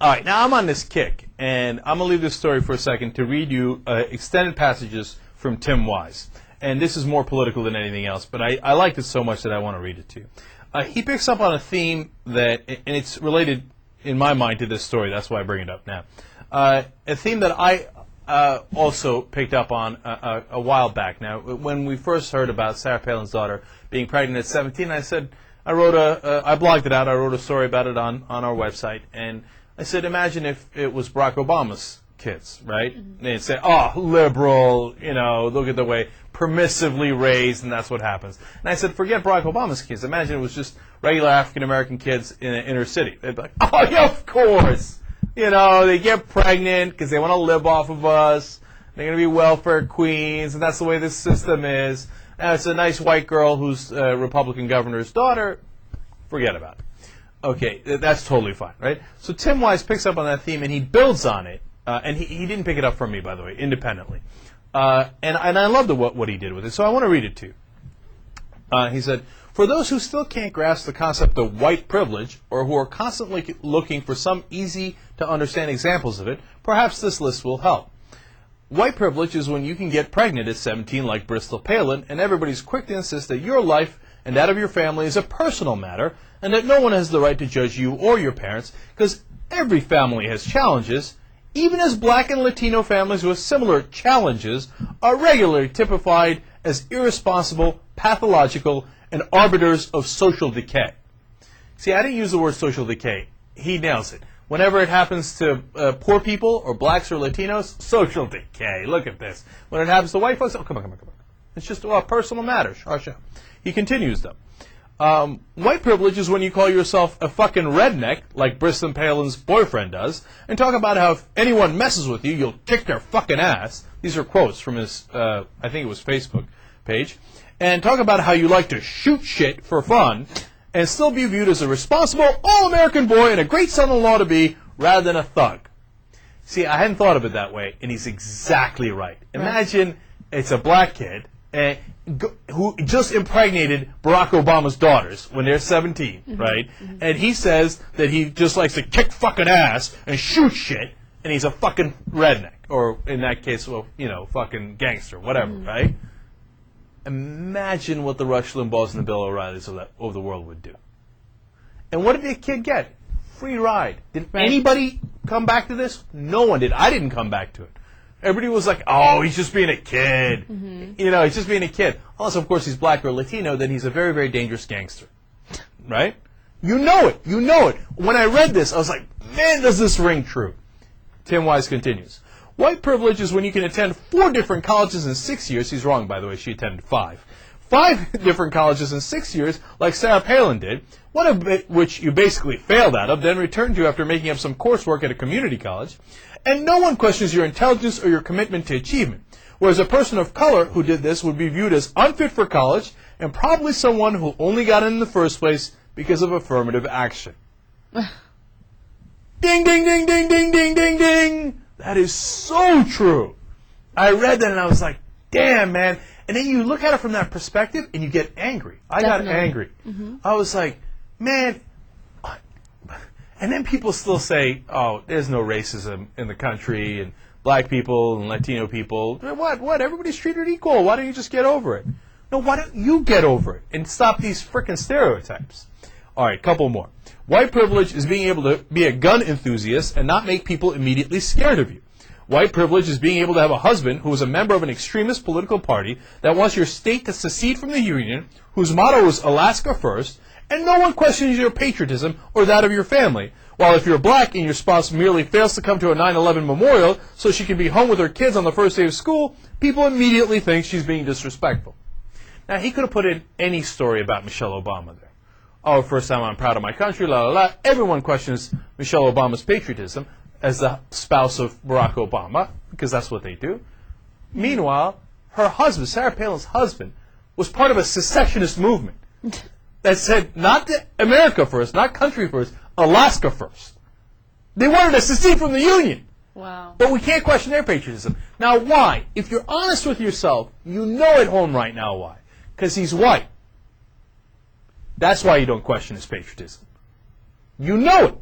All right, now I'm on this kick, and I'm going to leave this story for a second to read you extended passages from Tim Wise. And this is more political than anything else, but I liked it so much that I want to read it to you. He picks up on a theme that, and it's related in my mind to this story, that's why I bring it up now. A theme that I also picked up on a while back now. When we first heard about Sarah Palin's daughter being pregnant at 17, I said, I blogged it out, I wrote a story about it on our website, and I said, imagine if it was Barack Obama's kids, right? Mm-hmm. They'd say, oh, liberal, look at the way, permissively raised, and that's what happens. And I said, forget Barack Obama's kids. Imagine it was just regular African-American kids in an inner city. They'd be like, oh, yeah, of course. They get pregnant because they want to live off of us. They're going to be welfare queens, and that's the way this system is. And it's a nice white girl who's a Republican governor's daughter. Forget about it. Okay, that's totally fine, right? So Tim Wise picks up on that theme, and he builds on it. And he didn't pick it up from me, by the way, independently. And I love what he did with it, so I want to read it to you. He said, for those who still can't grasp the concept of white privilege, or who are constantly looking for some easy-to-understand examples of it, perhaps this list will help. White privilege is when you can get pregnant at 17 like Bristol Palin, and everybody's quick to insist that your life and that of your family is a personal matter, and that no one has the right to judge you or your parents, because every family has challenges, even as black and Latino families with similar challenges are regularly typified as irresponsible, pathological, and arbiters of social decay. See, I didn't use the word social decay. He nails it. Whenever it happens to poor people or blacks or Latinos, social decay. Look at this. When it happens to white folks, oh, come on. It's just a personal matter. Sure. He continues, though. White privilege is when you call yourself a fucking redneck, like Bristol Palin's boyfriend does, and talk about how if anyone messes with you, you'll kick their fucking ass. These are quotes from his, I think it was Facebook page. And talk about how you like to shoot shit for fun, and still be viewed as a responsible, all-American boy and a great son-in-law to be, rather than a thug. See, I hadn't thought of it that way, and he's exactly right. Imagine it's a black kid who just impregnated Barack Obama's daughters when they're 17, mm-hmm. right? Mm-hmm. And he says that he just likes to kick fucking ass and shoot shit, and he's a fucking redneck, or in that case, well, fucking gangster, whatever, mm-hmm. right? Imagine what the Rush Limbaughs and the Bill O'Reillys of the world would do. And what did the kid get? Free ride. Did anybody come back to this? No one did. I didn't come back to it. Everybody was like, oh, he's just being a kid. Mm-hmm. He's just being a kid. Unless, of course, he's black or Latino, then he's a very, very dangerous gangster. Right? You know it. When I read this, I was like, man, does this ring true? Tim Wise continues. White privilege is when you can attend 4 different colleges in 6 years. He's wrong, by the way. She attended 5. 5 different colleges in 6 years, like Sarah Palin did, one of which you basically failed out of, then returned to after making up some coursework at a community college. And no one questions your intelligence or your commitment to achievement. Whereas a person of color who did this would be viewed as unfit for college and probably someone who only got in the first place because of affirmative action. Ding, ding, ding, ding, ding, ding, ding, ding. That is so true. I read that and I was like, damn, man. And then you look at it from that perspective and you get angry. I got angry. Mm-hmm. I was like, man. And then people still say, oh, there's no racism in the country, and black people and Latino people. What? Everybody's treated equal. Why don't you just get over it? No, why don't you get over it and stop these frickin' stereotypes? All right, couple more. White privilege is being able to be a gun enthusiast and not make people immediately scared of you. White privilege is being able to have a husband who is a member of an extremist political party that wants your state to secede from the Union, whose motto is Alaska First, and no one questions your patriotism or that of your family. While if you're black and your spouse merely fails to come to a 9/11 memorial so she can be home with her kids on the first day of school, people immediately think she's being disrespectful. Now, he could have put in any story about Michelle Obama there. Oh, first time I'm proud of my country, la la la. Everyone questions Michelle Obama's patriotism as the spouse of Barack Obama, because that's what they do. Meanwhile, her husband, Sarah Palin's husband, was part of a secessionist movement that said not America first, not country first, Alaska first. They wanted to secede from the Union. Wow. But we can't question their patriotism. Now, why? If you're honest with yourself, you know at home right now why. Because he's white. That's why you don't question his patriotism. You know it.